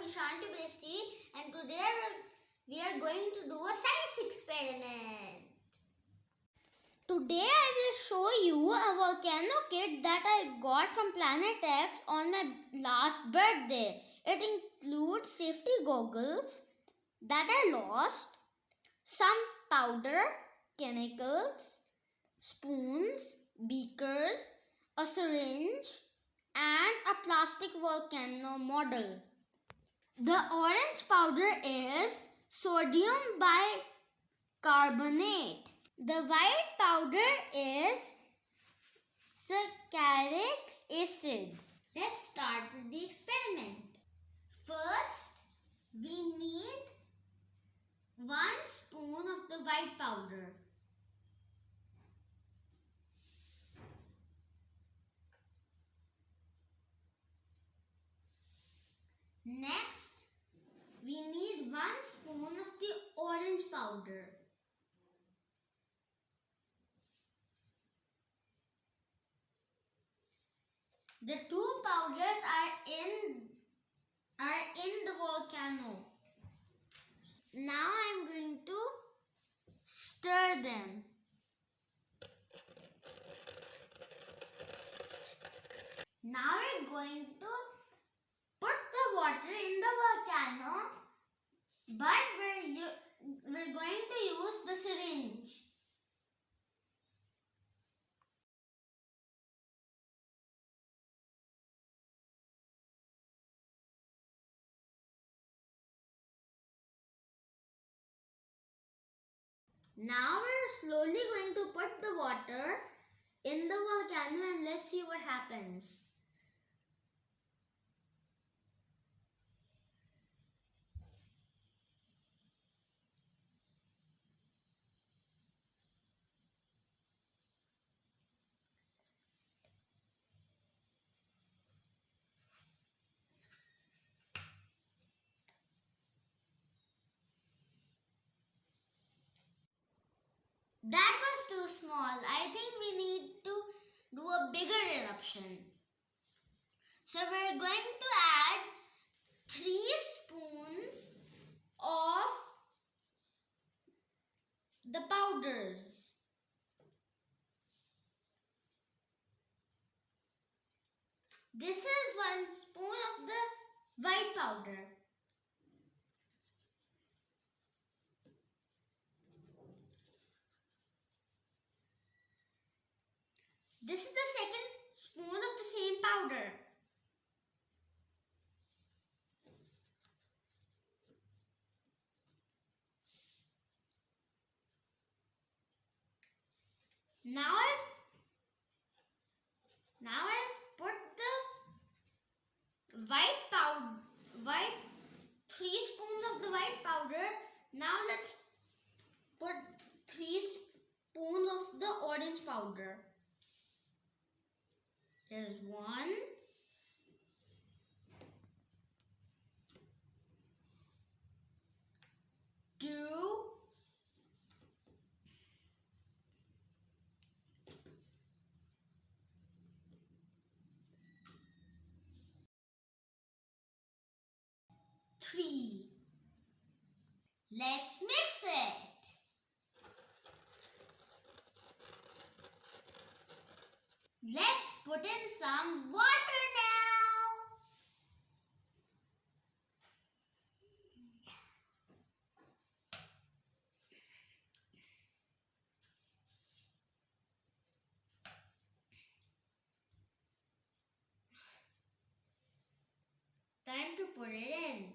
Vishanti Besti, and today we are going to do a science experiment. Today I will show you a volcano kit that I got from Planet X on my last birthday. It includes safety goggles that I lost, some powder, chemicals, spoons, beakers, a syringe, and a plastic volcano model. The orange powder is sodium bicarbonate. The white powder is salicylic acid. Let's start with the experiment. First, we need 1 spoon of the white powder. Next, we need 1 spoon of the orange powder. The two powders are in the volcano. Now I am going to stir them. Now we are going to put the water in the volcano, but we're going to use the syringe. Now we're slowly going to put the water in the volcano and let's see what happens. That was too small. I think we need to do a bigger eruption. So we're going to add 3 spoons of the powders. This is 1 spoon of the white powder. This is the second spoon of the same powder. Now I've put the white 3 spoons of the white powder. Now let's put 3 spoons of the orange powder. Here's 1, 2, 3. Let's mix it. Let's put in some water now. Time to put it in.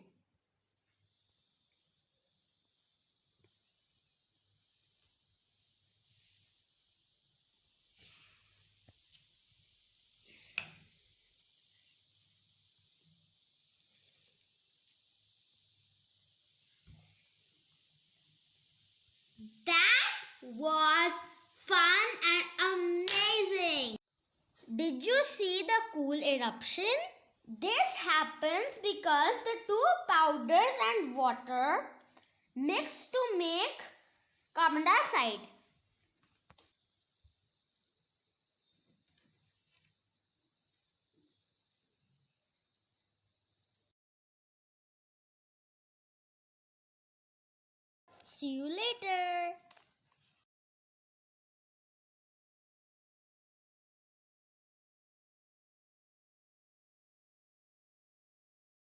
That was fun and amazing. Did you see the cool eruption? This happens because the 2 powders and water mix to make carbon dioxide. See you later.